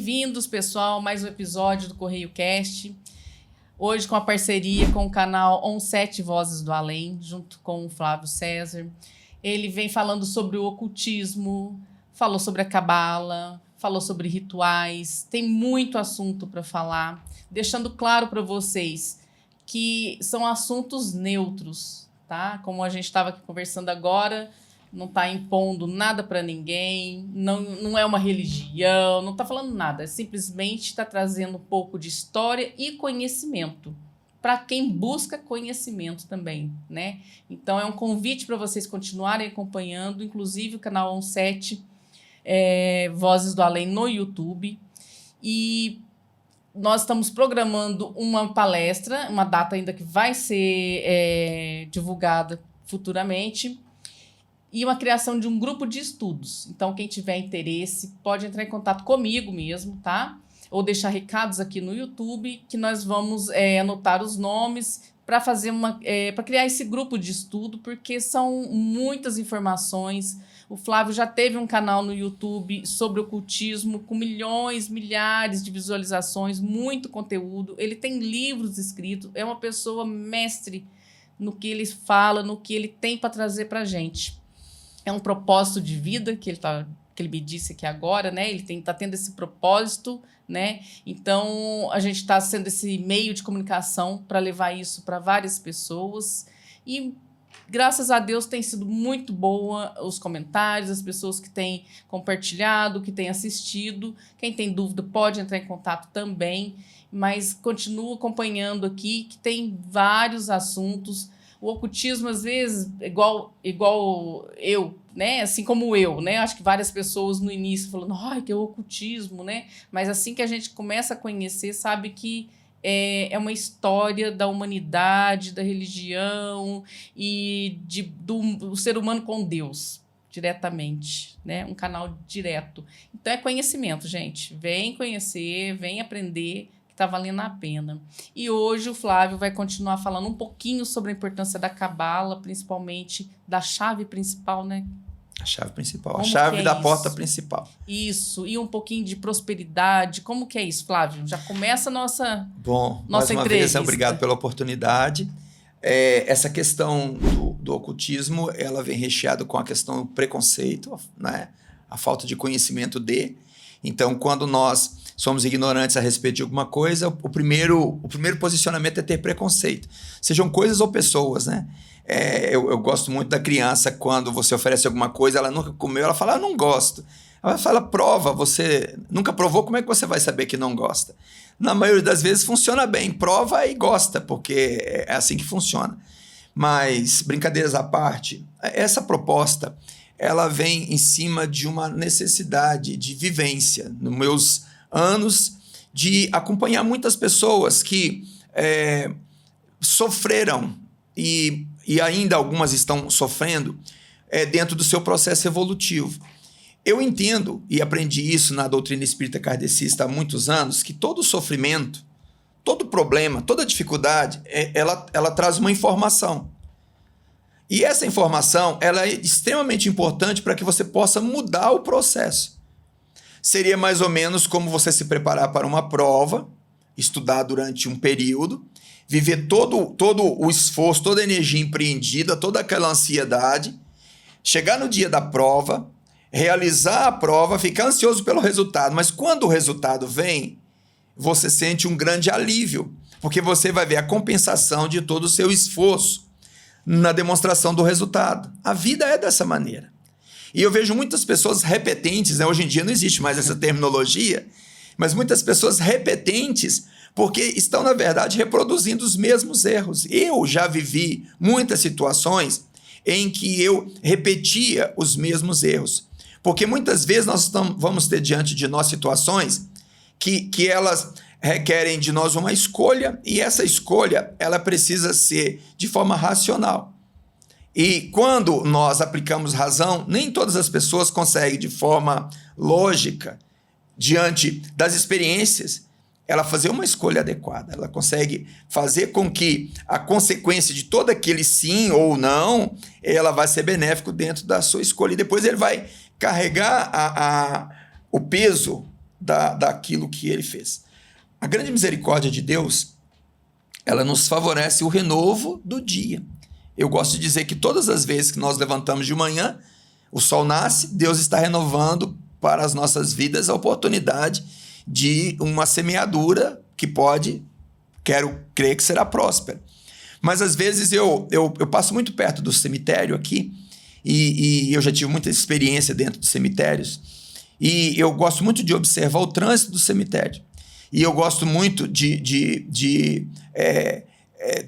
bem-vindos, pessoal, mais um episódio do Correio Cast. Hoje com a parceria com o canal On7 Vozes do Além, junto com o Flávio César. Ele vem falando sobre o ocultismo, falou sobre a cabala, falou sobre rituais, tem muito assunto para falar, deixando claro para vocês que são assuntos neutros, tá? Como a gente estava aqui conversando agora, não está impondo nada para ninguém, não é uma religião, não está falando nada, simplesmente está trazendo um pouco de história e conhecimento, para quem busca conhecimento também, né? Então é um convite para vocês continuarem acompanhando, inclusive o canal On7 Vozes do Além no YouTube. E nós estamos programando uma palestra, uma data ainda que vai ser divulgada futuramente, e uma criação de um grupo de estudos. Então, quem tiver interesse pode entrar em contato comigo mesmo, tá? Ou deixar recados aqui no YouTube, que nós vamos anotar os nomes para fazer para criar esse grupo de estudo, porque são muitas informações. O Flávio já teve um canal no YouTube sobre ocultismo, com milhões, milhares de visualizações, muito conteúdo. Ele tem livros escritos, é uma pessoa mestre no que ele fala, no que ele tem para trazer para a gente. É um propósito de vida que ele me disse aqui agora, né? Ele está tendo esse propósito, né? Então, a gente está sendo esse meio de comunicação para levar isso para várias pessoas. E, graças a Deus, tem sido muito boa os comentários, as pessoas que têm compartilhado, que têm assistido. Quem tem dúvida pode entrar em contato também, mas continua acompanhando aqui, que tem vários assuntos. O ocultismo, às vezes, igual eu, né? Assim como eu, né? Acho que várias pessoas no início falando, ai, que é o ocultismo, né? Mas assim que a gente começa a conhecer, sabe que é uma história da humanidade, da religião e do ser humano com Deus, diretamente, né? Um canal direto. Então é conhecimento, gente. Vem conhecer, vem aprender, está valendo a pena. E hoje o Flávio vai continuar falando um pouquinho sobre a importância da cabala, principalmente da chave principal, né? A chave principal, Como a chave da isso? porta principal. Isso, e um pouquinho de prosperidade. Como que é isso, Flávio? Já começa a nossa Mais uma vez, entrevista. obrigado pela oportunidade. Essa questão do ocultismo, ela vem recheada com a questão do preconceito, né? A falta de conhecimento Então, quando nós somos ignorantes a respeito de alguma coisa, o primeiro posicionamento é ter preconceito. Sejam coisas ou pessoas, né? Eu gosto muito da criança, quando você oferece alguma coisa, ela nunca comeu, ela fala, eu não gosto. Ela fala, prova, você nunca provou, como é que você vai saber que não gosta? Na maioria das vezes funciona bem, prova e gosta, porque é assim que funciona. Mas, brincadeiras à parte, essa proposta, ela vem em cima de uma necessidade de vivência, nos meus anos, de acompanhar muitas pessoas que sofreram e ainda algumas estão sofrendo dentro do seu processo evolutivo. Eu entendo, e aprendi isso na doutrina espírita kardecista há muitos anos, que todo sofrimento, todo problema, toda dificuldade, ela traz uma informação. E essa informação ela é extremamente importante para que você possa mudar o processo. Seria mais ou menos como você se preparar para uma prova, estudar durante um período, viver todo o esforço, toda a energia empreendida, toda aquela ansiedade, chegar no dia da prova, realizar a prova, ficar ansioso pelo resultado. Mas quando o resultado vem, você sente um grande alívio, porque você vai ver a compensação de todo o seu esforço na demonstração do resultado. A vida é dessa maneira. E eu vejo muitas pessoas repetentes, né? Hoje em dia não existe mais essa terminologia, mas muitas pessoas repetentes porque estão, na verdade, reproduzindo os mesmos erros. Eu já vivi muitas situações em que eu repetia os mesmos erros, porque muitas vezes nós vamos ter diante de nós situações que elas requerem de nós uma escolha, e essa escolha ela precisa ser de forma racional. E quando nós aplicamos razão, nem todas as pessoas conseguem de forma lógica, diante das experiências, ela fazer uma escolha adequada. Ela consegue fazer com que a consequência de todo aquele sim ou não, ela vai ser benéfico dentro da sua escolha. E depois ele vai carregar o peso daquilo que ele fez. A grande misericórdia de Deus, ela nos favorece o renovo do dia. Eu gosto de dizer que todas as vezes que nós levantamos de manhã, o sol nasce, Deus está renovando para as nossas vidas a oportunidade de uma semeadura que quero crer que será próspera. Mas às vezes eu passo muito perto do cemitério aqui, e eu já tive muita experiência dentro de cemitérios, e eu gosto muito de observar o trânsito do cemitério. E eu gosto muito de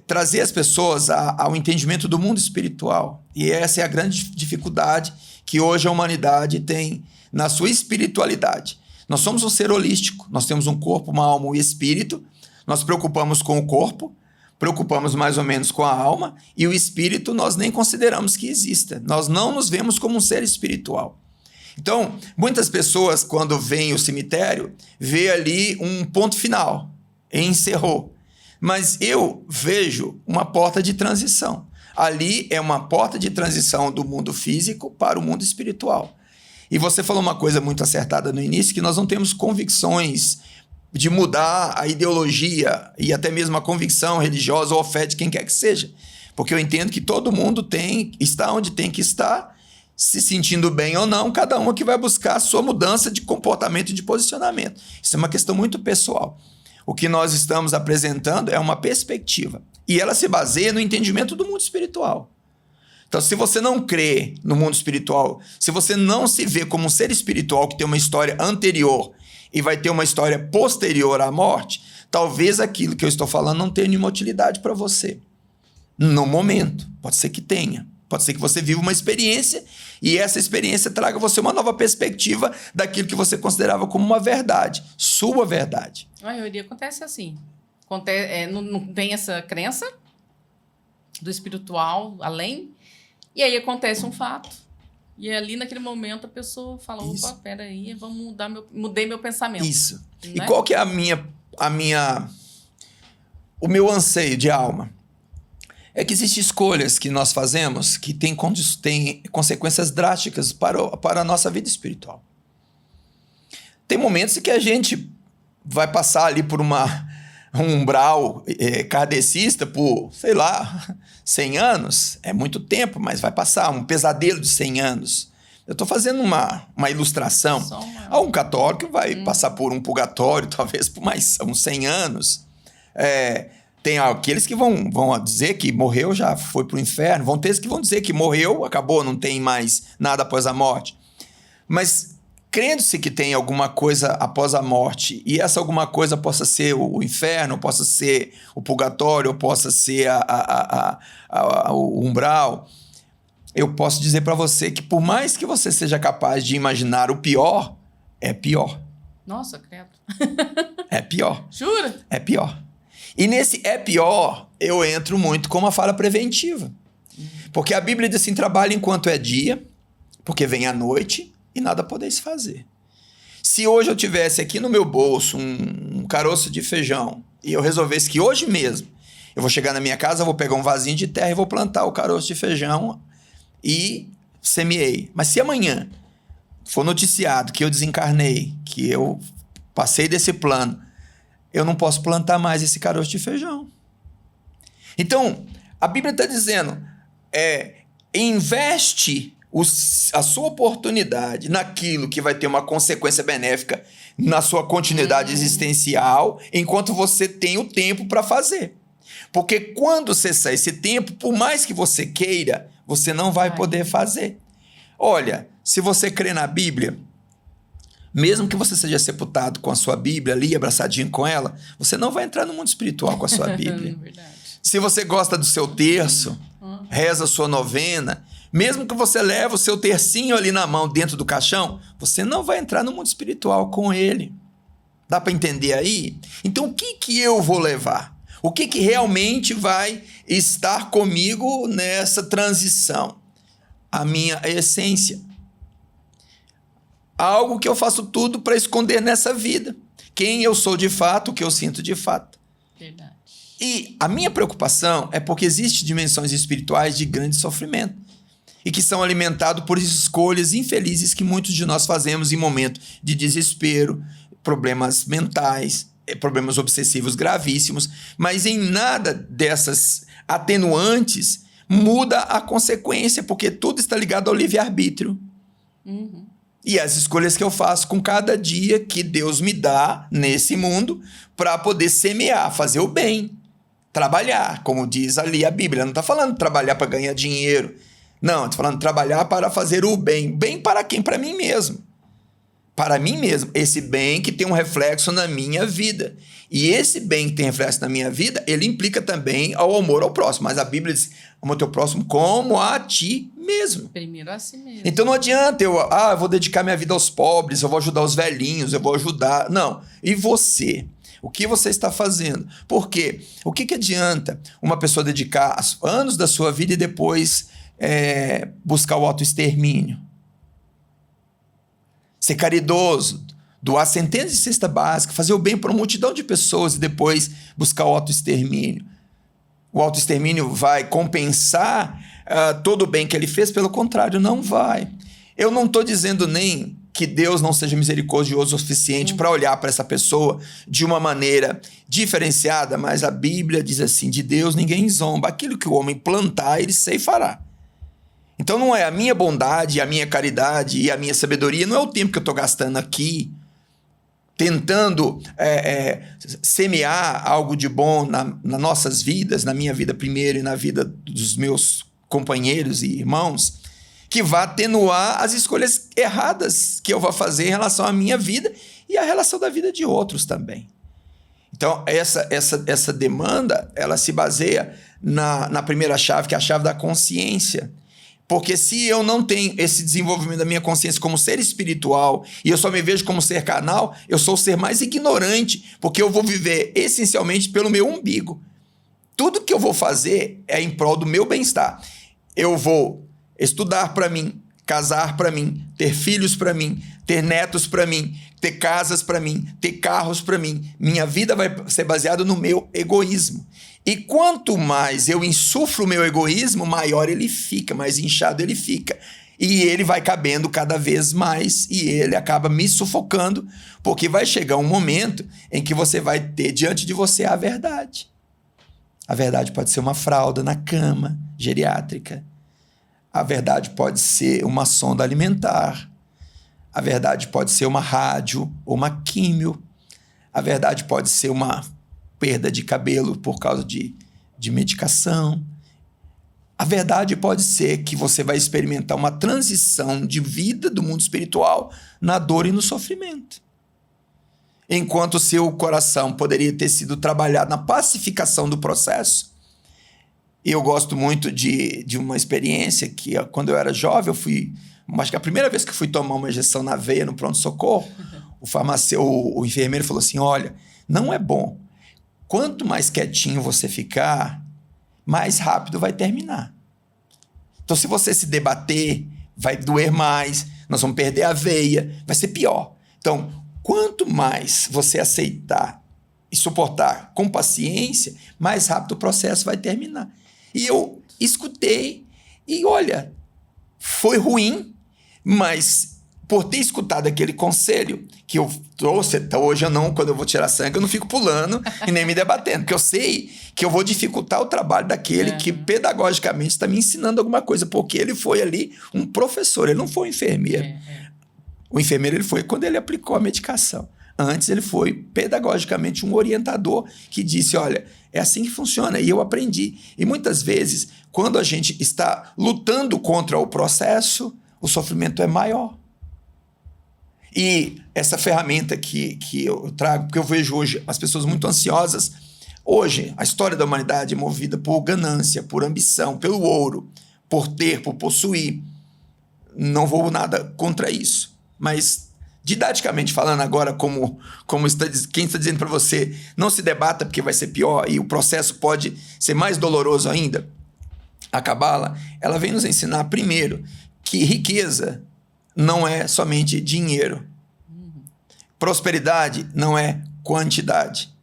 trazer as pessoas ao entendimento do mundo espiritual. E essa é a grande dificuldade que hoje a humanidade tem na sua espiritualidade. Nós somos um ser holístico, nós temos um corpo, uma alma e um espírito, nós preocupamos com o corpo, preocupamos mais ou menos com a alma, e o espírito nós nem consideramos que exista. Nós não nos vemos como um ser espiritual. Então, muitas pessoas, quando veem o cemitério, vê ali um ponto final, encerrou. Mas eu vejo uma porta de transição. Ali é uma porta de transição do mundo físico para o mundo espiritual. E você falou uma coisa muito acertada no início, que nós não temos convicções de mudar a ideologia e até mesmo a convicção religiosa ou a fé de quem quer que seja. Porque eu entendo que todo mundo está onde tem que estar, se sentindo bem ou não, cada um que vai buscar a sua mudança de comportamento e de posicionamento. Isso é uma questão muito pessoal. O que nós estamos apresentando é uma perspectiva. E ela se baseia no entendimento do mundo espiritual. Então, se você não crê no mundo espiritual, se você não se vê como um ser espiritual que tem uma história anterior e vai ter uma história posterior à morte, talvez aquilo que eu estou falando não tenha nenhuma utilidade para você. No momento. Pode ser que tenha. Pode ser que você viva uma experiência e essa experiência traga a você uma nova perspectiva daquilo que você considerava como uma verdade, sua verdade. A maioria acontece assim. Não tem essa crença do espiritual além, e aí acontece um fato. E ali, naquele momento, a pessoa fala, opa, peraí, vamos mudei meu pensamento. Isso. Né? E qual que é o meu anseio de alma? É que existem escolhas que nós fazemos que têm consequências drásticas para a nossa vida espiritual. Tem momentos em que a gente vai passar ali por um umbral kardecista por, 100 anos. É muito tempo, mas vai passar um pesadelo de 100 anos. Eu estou fazendo uma ilustração. Um católico vai passar por um purgatório, talvez por mais uns 100 anos. Tem aqueles que vão dizer que morreu, já foi para o inferno. Vão ter que vão dizer que morreu, acabou, não tem mais nada após a morte. Mas, crendo-se que tem alguma coisa após a morte, e essa alguma coisa possa ser o inferno, possa ser o purgatório, possa ser o umbral, eu posso dizer para você que por mais que você seja capaz de imaginar o pior, é pior. Nossa, credo. É pior. Jura? É pior. E nesse é pior, eu entro muito com uma fala preventiva. Porque a Bíblia diz assim, trabalhe enquanto é dia, porque vem a noite e nada podeis fazer. Se hoje eu tivesse aqui no meu bolso um caroço de feijão e eu resolvesse que hoje mesmo eu vou chegar na minha casa, vou pegar um vasinho de terra e vou plantar o caroço de feijão e semeei. Mas se amanhã for noticiado que eu desencarnei, que eu passei desse plano, eu não posso plantar mais esse caroço de feijão. Então, a Bíblia está dizendo, investe a sua oportunidade naquilo que vai ter uma consequência benéfica na sua continuidade existencial, enquanto você tem o tempo para fazer. Porque quando cessar esse tempo, por mais que você queira, você não vai poder fazer. Olha, se você crê na Bíblia, mesmo que você seja sepultado com a sua Bíblia ali, abraçadinho com ela, você não vai entrar no mundo espiritual com a sua Bíblia. Se você gosta do seu terço, reza a sua novena, mesmo que você leve o seu tercinho ali na mão dentro do caixão, você não vai entrar no mundo espiritual com ele. Dá para entender aí? Então, o que eu vou levar? O que realmente vai estar comigo nessa transição? A minha essência. Algo que eu faço tudo para esconder nessa vida. Quem eu sou de fato, o que eu sinto de fato. Verdade. E a minha preocupação é porque existem dimensões espirituais de grande sofrimento e que são alimentados por escolhas infelizes que muitos de nós fazemos em momento de desespero, problemas mentais, problemas obsessivos gravíssimos, mas em nada dessas atenuantes muda a consequência, porque tudo está ligado ao livre-arbítrio. Uhum. E as escolhas que eu faço com cada dia que Deus me dá nesse mundo para poder semear, fazer o bem, trabalhar, como diz ali a Bíblia. Não está falando trabalhar para ganhar dinheiro. Não, está falando trabalhar para fazer o bem. Bem para quem? Para mim mesmo. Para mim mesmo. Esse bem que tem um reflexo na minha vida. E esse bem que tem reflexo na minha vida, ele implica também ao amor ao próximo. Mas a Bíblia diz, ama o teu próximo como a ti mesmo. Primeiro a si mesmo. Então não adianta eu vou dedicar minha vida aos pobres, eu vou ajudar os velhinhos, eu vou ajudar... Não. E você? O que você está fazendo? Por quê? O que adianta uma pessoa dedicar anos da sua vida e depois buscar o autoextermínio? Ser caridoso, doar centenas de cesta básica, fazer o bem para uma multidão de pessoas e depois buscar o autoextermínio. O autoextermínio vai compensar todo o bem que ele fez? Pelo contrário, não vai. Eu não estou dizendo nem que Deus não seja misericordioso o suficiente para olhar para essa pessoa de uma maneira diferenciada, mas a Bíblia diz assim, de Deus ninguém zomba. Aquilo que o homem plantar, ele ceifará. Então não é a minha bondade, a minha caridade e a minha sabedoria, não é o tempo que eu estou gastando aqui tentando semear algo de bom nas nossas vidas, na minha vida primeiro e na vida dos meus companheiros e irmãos, que vai atenuar as escolhas erradas que eu vou fazer em relação à minha vida e à relação da vida de outros também. Então, essa demanda, ela se baseia na primeira chave, que é a chave da consciência. Porque se eu não tenho esse desenvolvimento da minha consciência como ser espiritual e eu só me vejo como ser carnal, eu sou o ser mais ignorante, porque eu vou viver essencialmente pelo meu umbigo. Tudo que eu vou fazer é em prol do meu bem-estar. Eu vou estudar para mim, casar para mim, ter filhos para mim, ter netos para mim, ter casas para mim, ter carros para mim. Minha vida vai ser baseada no meu egoísmo. E quanto mais eu insuflo o meu egoísmo, maior ele fica, mais inchado ele fica. E ele vai cabendo cada vez mais e ele acaba me sufocando, porque vai chegar um momento em que você vai ter diante de você a verdade. A verdade pode ser uma fralda na cama geriátrica. A verdade pode ser uma sonda alimentar. A verdade pode ser uma rádio ou uma químio. A verdade pode ser uma perda de cabelo por causa de medicação. A verdade pode ser que você vai experimentar uma transição de vida do mundo espiritual na dor e no sofrimento. Enquanto o seu coração poderia ter sido trabalhado na pacificação do processo. Eu gosto muito de uma experiência que, quando eu era jovem, acho que a primeira vez que eu fui tomar uma injeção na veia no pronto-socorro, o enfermeiro falou assim, olha, não é bom. Quanto mais quietinho você ficar, mais rápido vai terminar. Então, se você se debater, vai doer mais, nós vamos perder a veia, vai ser pior. Então, quanto mais você aceitar e suportar com paciência, mais rápido o processo vai terminar. E eu escutei e, olha, foi ruim, mas por ter escutado aquele conselho que eu trouxe, até hoje quando eu vou tirar sangue, eu não fico pulando e nem me debatendo, porque eu sei que eu vou dificultar o trabalho daquele que pedagogicamente está me ensinando alguma coisa, porque ele foi ali um professor, ele não foi um enfermeiro. O enfermeiro ele foi quando ele aplicou a medicação. Antes ele foi pedagogicamente um orientador que disse, olha, é assim que funciona, e eu aprendi. E muitas vezes, quando a gente está lutando contra o processo, o sofrimento é maior. E essa ferramenta que eu trago, porque eu vejo hoje as pessoas muito ansiosas. Hoje, a história da humanidade é movida por ganância, por ambição, pelo ouro, por ter, por possuir. Não vou nada contra isso. Mas, didaticamente falando agora, quem está dizendo para você, não se debata porque vai ser pior e o processo pode ser mais doloroso ainda, a Cabala, ela vem nos ensinar, primeiro, que riqueza não é somente dinheiro. Prosperidade não é quantidade.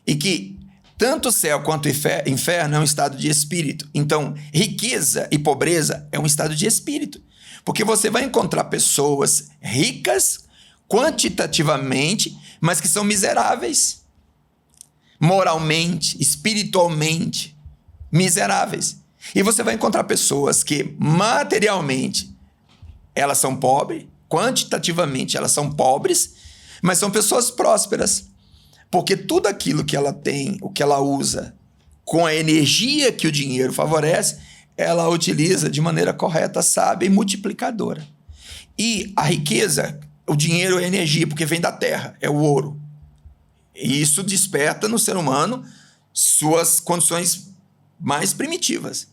E que tanto o céu quanto o inferno é um estado de espírito. Então, riqueza e pobreza é um estado de espírito. Porque você vai encontrar pessoas ricas quantitativamente, mas que são miseráveis. Moralmente, espiritualmente, miseráveis. E você vai encontrar pessoas que materialmente elas são pobres, quantitativamente elas são pobres, mas são pessoas prósperas. Porque tudo aquilo que ela tem, o que ela usa, com a energia que o dinheiro favorece, ela utiliza de maneira correta, sábia e multiplicadora. E a riqueza, o dinheiro é energia, porque vem da terra, é o ouro. E isso desperta no ser humano suas condições mais primitivas.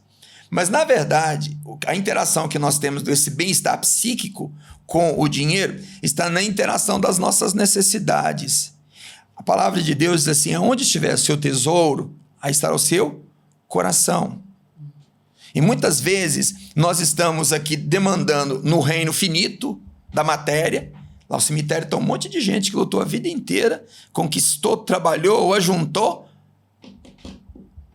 Mas, na verdade, a interação que nós temos desse bem-estar psíquico com o dinheiro está na interação das nossas necessidades. A palavra de Deus diz assim: aonde estiver o seu tesouro, aí estará o seu coração. E muitas vezes nós estamos aqui demandando no reino finito da matéria. Lá no cemitério está um monte de gente que lutou a vida inteira, conquistou, trabalhou, ajuntou,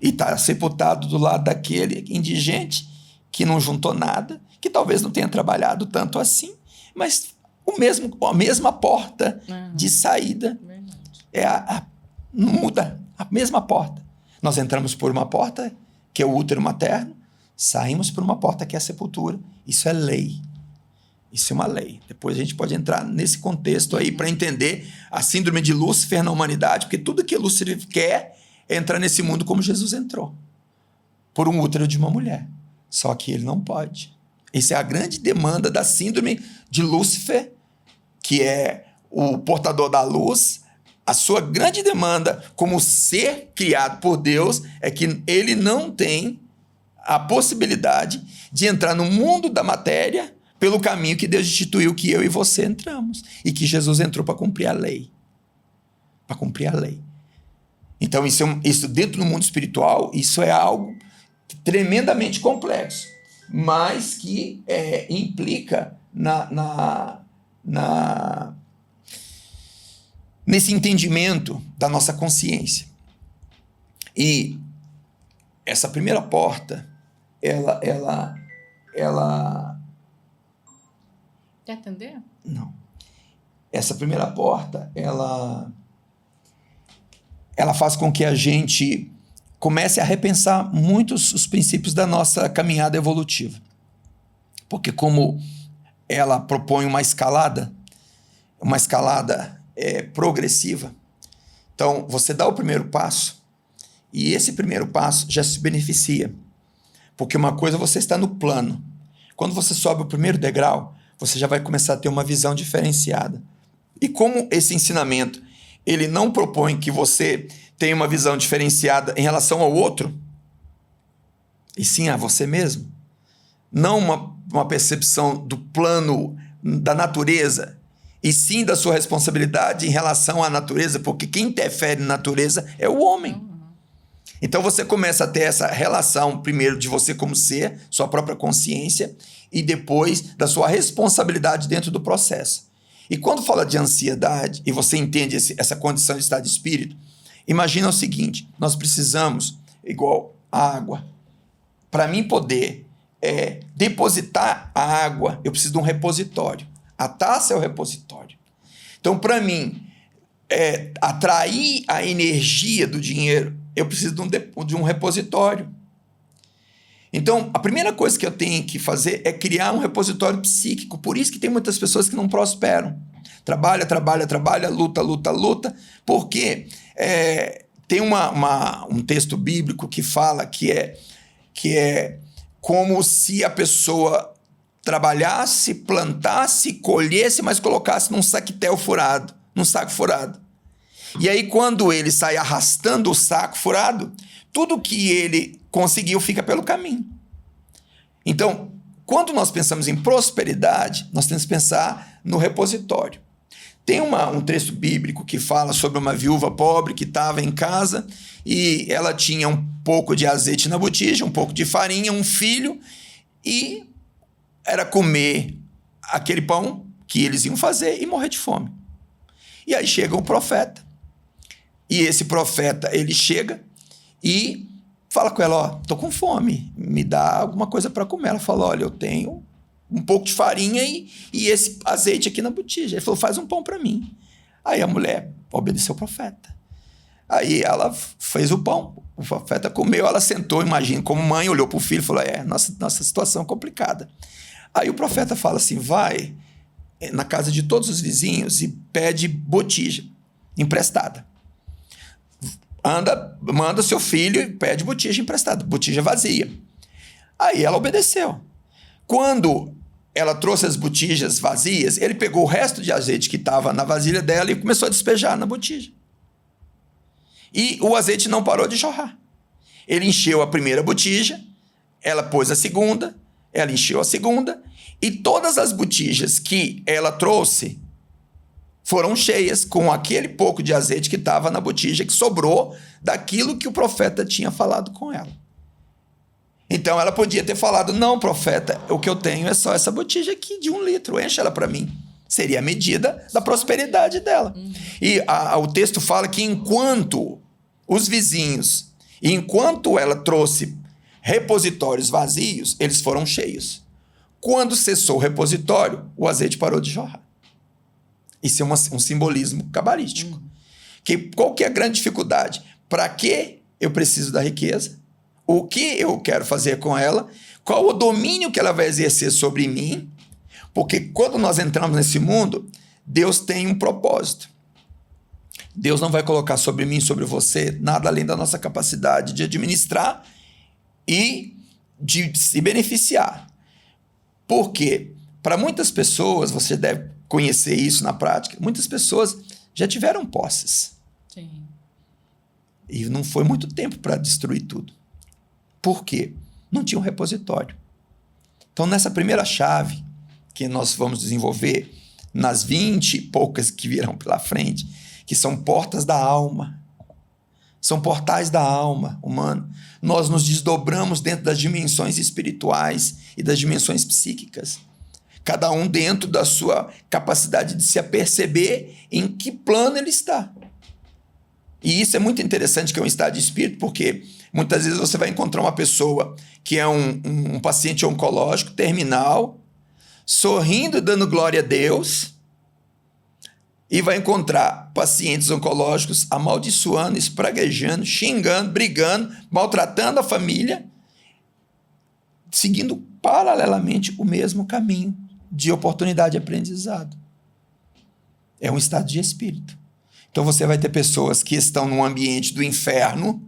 e está sepultado do lado daquele indigente que não juntou nada, que talvez não tenha trabalhado tanto assim, mas a mesma porta de saída. Não muda, a mesma porta. Nós entramos por uma porta, que é o útero materno, saímos por uma porta que é a sepultura. Isso é lei. Isso é uma lei. Depois a gente pode entrar nesse contexto aí para entender a síndrome de Lúcifer na humanidade, porque tudo que Lúcifer quer é entrar nesse mundo como Jesus entrou, por um útero de uma mulher. Só que ele não pode. Essa é a grande demanda da síndrome de Lúcifer, que é o portador da luz. A sua grande demanda como ser criado por Deus é que ele não tem a possibilidade de entrar no mundo da matéria pelo caminho que Deus instituiu que eu e você entramos. E que Jesus entrou para cumprir a lei. Para cumprir a lei. Então, isso dentro do mundo espiritual, isso é algo tremendamente complexo, mas que implica nesse entendimento da nossa consciência. E essa primeira porta, ela Quer atender? Não. Essa primeira porta, ela faz com que a gente comece a repensar muitos os princípios da nossa caminhada evolutiva. Porque como ela propõe uma escalada progressiva, então você dá o primeiro passo e esse primeiro passo já se beneficia. Porque uma coisa você está no plano. Quando você sobe o primeiro degrau, você já vai começar a ter uma visão diferenciada. E como esse ensinamento ele não propõe que você tenha uma visão diferenciada em relação ao outro, e sim a você mesmo. Não uma percepção do plano da natureza, e sim da sua responsabilidade em relação à natureza, porque quem interfere na natureza é o homem. Então você começa a ter essa relação, primeiro, de você como ser, sua própria consciência, e depois da sua responsabilidade dentro do processo. E quando fala de ansiedade, e você entende essa condição de estado de espírito, imagina o seguinte: nós precisamos, igual a água, para mim poder depositar a água, eu preciso de um repositório. A taça é o repositório. Então, para mim atrair a energia do dinheiro, eu preciso de um repositório. Então, a primeira coisa que eu tenho que fazer é criar um repositório psíquico. Por isso que tem muitas pessoas que não prosperam. Trabalha, luta, porque tem um texto bíblico que fala que é como se a pessoa trabalhasse, plantasse, colhesse, mas colocasse num saco furado. E aí, quando ele sai arrastando o saco furado, tudo que ele conseguiu fica pelo caminho. Então, quando nós pensamos em prosperidade, nós temos que pensar no repositório. Tem um texto bíblico que fala sobre uma viúva pobre que estava em casa e ela tinha um pouco de azeite na botija, um pouco de farinha, um filho, e era comer aquele pão que eles iam fazer e morrer de fome. E aí chega o profeta, e esse profeta, ele chega e fala com ela: tô com fome, me dá alguma coisa para comer. Ela fala: olha, eu tenho um pouco de farinha e esse azeite aqui na botija. Ele falou, faz um pão para mim. Aí a mulher obedeceu o profeta. Aí ela fez o pão. O profeta comeu, ela sentou, imagina, como mãe, olhou para o filho e falou, nossa situação é complicada. Aí o profeta fala assim, vai na casa de todos os vizinhos e pede botija emprestada. Manda seu filho e pede botija emprestada, botija vazia. Aí ela obedeceu. Quando ela trouxe as botijas vazias, ele pegou o resto de azeite que estava na vasilha dela e começou a despejar na botija. E o azeite não parou de jorrar. Ele encheu a primeira botija, ela pôs a segunda, ela encheu a segunda, e todas as botijas que ela trouxe foram cheias com aquele pouco de azeite que estava na botija, que sobrou daquilo que o profeta tinha falado com ela. Então ela podia ter falado, não, profeta, o que eu tenho é só essa botija aqui de 1 litro, enche ela para mim. Seria a medida da prosperidade dela. E o texto fala que enquanto os vizinhos, enquanto ela trouxe repositórios vazios, eles foram cheios. Quando cessou o repositório, o azeite parou de jorrar. Isso é um simbolismo cabalístico. Qual que é a grande dificuldade? Para que eu preciso da riqueza? O que eu quero fazer com ela? Qual o domínio que ela vai exercer sobre mim? Porque quando nós entramos nesse mundo, Deus tem um propósito. Deus não vai colocar sobre mim, sobre você, nada além da nossa capacidade de administrar e de se beneficiar. Por quê? Para muitas pessoas, você deve conhecer isso na prática, muitas pessoas já tiveram posses. Sim. E não foi muito tempo para destruir tudo. Por quê? Não tinha um repositório. Então, nessa primeira chave que nós vamos desenvolver, nas 20 e poucas que virão pela frente, que são portas da alma, são portais da alma humana, nós nos desdobramos dentro das dimensões espirituais e das dimensões psíquicas, cada um dentro da sua capacidade de se aperceber em que plano ele está. E isso é muito interessante, que é um estado de espírito, porque muitas vezes você vai encontrar uma pessoa que é um paciente oncológico terminal, sorrindo, dando glória a Deus, e vai encontrar pacientes oncológicos amaldiçoando, espraguejando, xingando, brigando, maltratando a família, seguindo paralelamente o mesmo caminho de oportunidade de aprendizado. É um estado de espírito. Então você vai ter pessoas que estão num ambiente do inferno,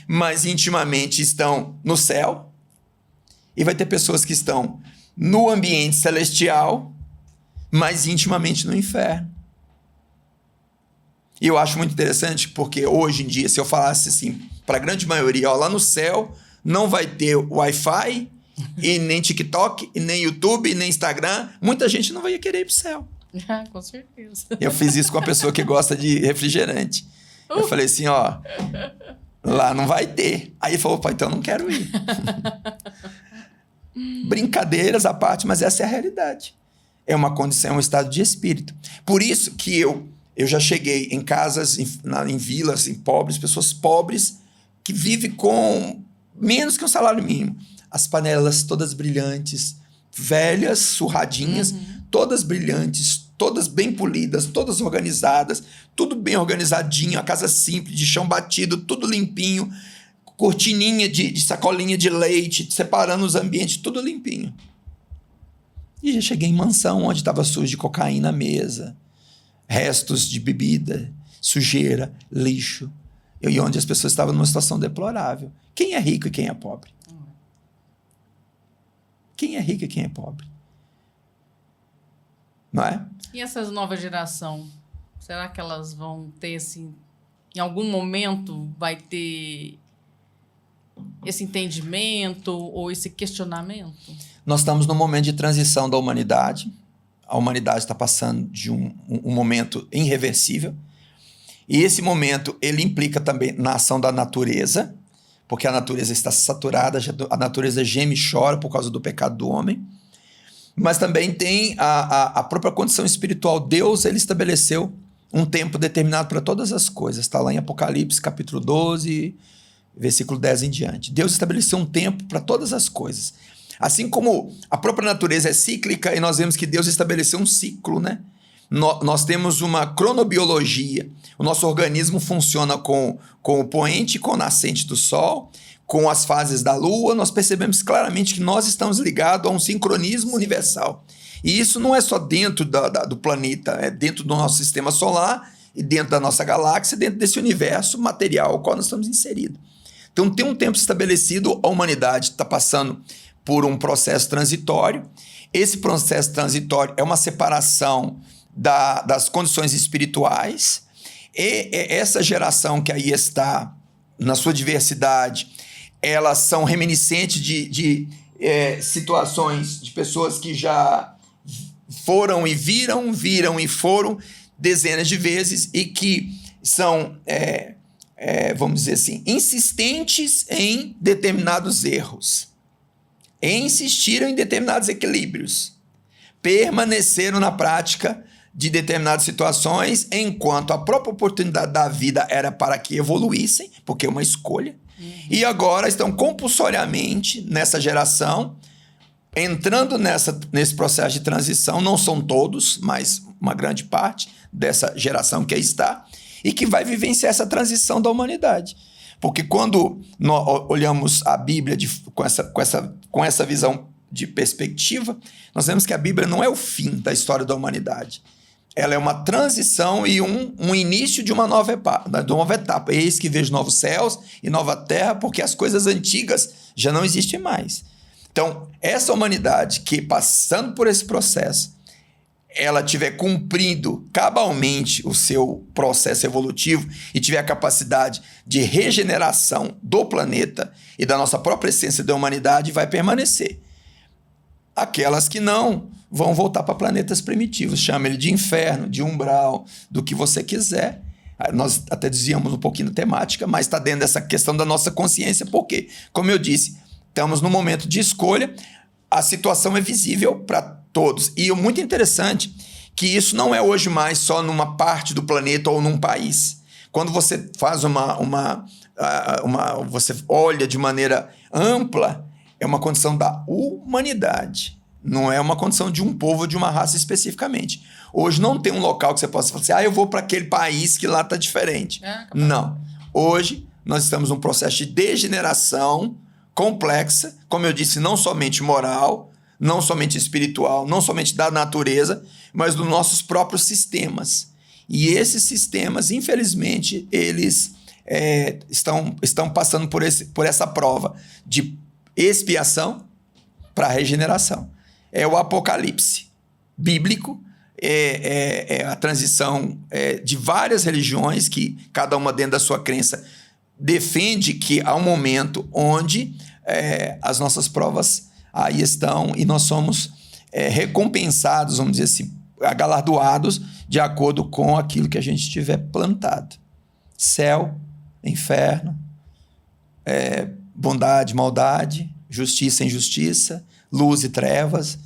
mas intimamente estão no céu, e vai ter pessoas que estão no ambiente celestial, mas intimamente no inferno. E eu acho muito interessante, porque hoje em dia, se eu falasse assim, para a grande maioria, lá no céu não vai ter Wi-Fi, e nem TikTok, e nem YouTube, e nem Instagram, muita gente não vai querer ir para o céu. Com certeza. Eu fiz isso com uma pessoa que gosta de refrigerante. Eu falei assim, lá não vai ter. Aí ele falou, pai, então eu não quero ir. Brincadeiras à parte, mas essa é a realidade. É uma condição, é um estado de espírito. Por isso que eu já cheguei em casas, em vilas, em pobres, pessoas pobres, que vivem com menos que um salário mínimo. As panelas todas brilhantes, velhas, surradinhas, todas brilhantes, todas bem polidas, todas organizadas, tudo bem organizadinho, a casa simples, de chão batido, tudo limpinho, cortininha de sacolinha de leite, separando os ambientes, tudo limpinho. E já cheguei em mansão onde estava sujo de cocaína à mesa, restos de bebida, sujeira, lixo, e onde as pessoas estavam numa situação deplorável. Quem é rico e quem é pobre? Quem é rico e quem é pobre? Não é? E essas novas gerações, será que elas vão ter, assim, em algum momento vai ter esse entendimento ou esse questionamento? Nós estamos num momento de transição da humanidade. A humanidade está passando de um momento irreversível. E esse momento, ele implica também na ação da natureza, porque a natureza está saturada, a natureza geme e chora por causa do pecado do homem. Mas também tem a própria condição espiritual. Deus, ele estabeleceu um tempo determinado para todas as coisas. Está lá em Apocalipse, capítulo 12, versículo 10 em diante. Deus estabeleceu um tempo para todas as coisas. Assim como a própria natureza é cíclica e nós vemos que Deus estabeleceu um ciclo, né? Nós temos uma cronobiologia. O nosso organismo funciona com o poente e com o nascente do sol, com as fases da lua. Nós percebemos claramente que nós estamos ligados a um sincronismo universal. E isso não é só dentro do planeta, é dentro do nosso sistema solar e dentro da nossa galáxia, dentro desse universo material ao qual nós estamos inseridos. Então tem um tempo estabelecido, a humanidade está passando por um processo transitório. Esse processo transitório é uma separação das condições espirituais, e essa geração que aí está, na sua diversidade, elas são reminiscentes de situações de pessoas que já foram e viram e foram dezenas de vezes e que são, vamos dizer assim, insistentes em determinados erros, insistiram em determinados equilíbrios, permaneceram na prática de determinadas situações, enquanto a própria oportunidade da vida era para que evoluíssem, porque é uma escolha, e agora estão compulsoriamente nessa geração, entrando nesse processo de transição. Não são todos, mas uma grande parte dessa geração que aí está, e que vai vivenciar essa transição da humanidade. Porque quando nós olhamos a Bíblia com essa visão de perspectiva, nós vemos que a Bíblia não é o fim da história da humanidade. Ela é uma transição e um início de uma nova etapa. Eis que vejo novos céus e nova terra, porque as coisas antigas já não existem mais. Então, essa humanidade que, passando por esse processo, ela tiver cumprido cabalmente o seu processo evolutivo e tiver a capacidade de regeneração do planeta e da nossa própria essência da humanidade, vai permanecer. Aquelas que não vão voltar para planetas primitivos, chama ele de inferno, de umbral, do que você quiser. Nós até dizíamos um pouquinho da temática, mas está dentro dessa questão da nossa consciência, porque, como eu disse, estamos no momento de escolha, a situação é visível para todos. E o muito interessante que isso não é hoje mais só numa parte do planeta ou num país. Quando você faz você olha de maneira ampla, é uma condição da humanidade. Não é uma condição de um povo ou de uma raça especificamente. Hoje não tem um local que você possa falar assim, eu vou para aquele país que lá está diferente. Não. Hoje nós estamos num processo de degeneração complexa, como eu disse, não somente moral, não somente espiritual, não somente da natureza, mas dos nossos próprios sistemas. E esses sistemas, infelizmente, eles estão passando por essa prova de expiação para regeneração. É o apocalipse bíblico, é a transição de várias religiões, que cada uma dentro da sua crença defende que há um momento onde as nossas provas aí estão e nós somos recompensados, vamos dizer assim, galardoados de acordo com aquilo que a gente tiver plantado. Céu, inferno, bondade, maldade, justiça, injustiça, luz e trevas.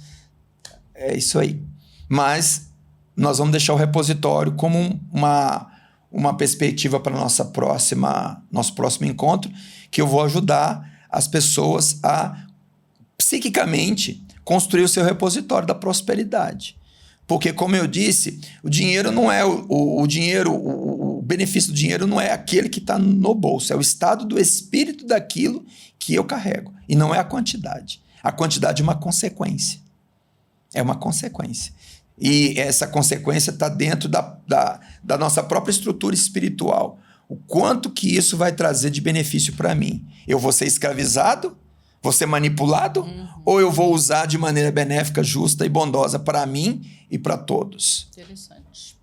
É isso aí. Mas nós vamos deixar o repositório como uma perspectiva para nosso próximo encontro, que eu vou ajudar as pessoas a psiquicamente construir o seu repositório da prosperidade. Porque, como eu disse, o dinheiro não é o dinheiro, o benefício do dinheiro não é aquele que está no bolso, é o estado do espírito daquilo que eu carrego. E não é a quantidade. A quantidade é uma consequência. É uma consequência. E essa consequência está dentro da nossa própria estrutura espiritual. O quanto que isso vai trazer de benefício para mim? Eu vou ser escravizado? Vou ser manipulado? Ou eu vou usar de maneira benéfica, justa e bondosa para mim e para todos? Interessante.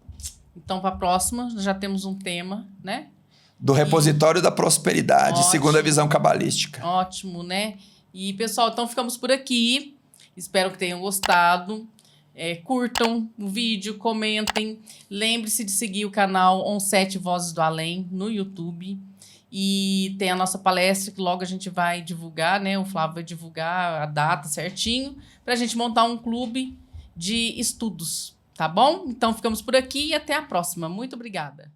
Então, para a próxima, já temos um tema, né? Do repositório da prosperidade, ótimo, segundo a visão cabalística. Ótimo, né? E, pessoal, então ficamos por aqui. Espero que tenham gostado. Curtam o vídeo, comentem. Lembre-se de seguir o canal On7 Vozes do Além no YouTube. E tem a nossa palestra que logo a gente vai divulgar, né? O Flávio vai divulgar a data certinho para a gente montar um clube de estudos, tá bom? Então ficamos por aqui e até a próxima. Muito obrigada.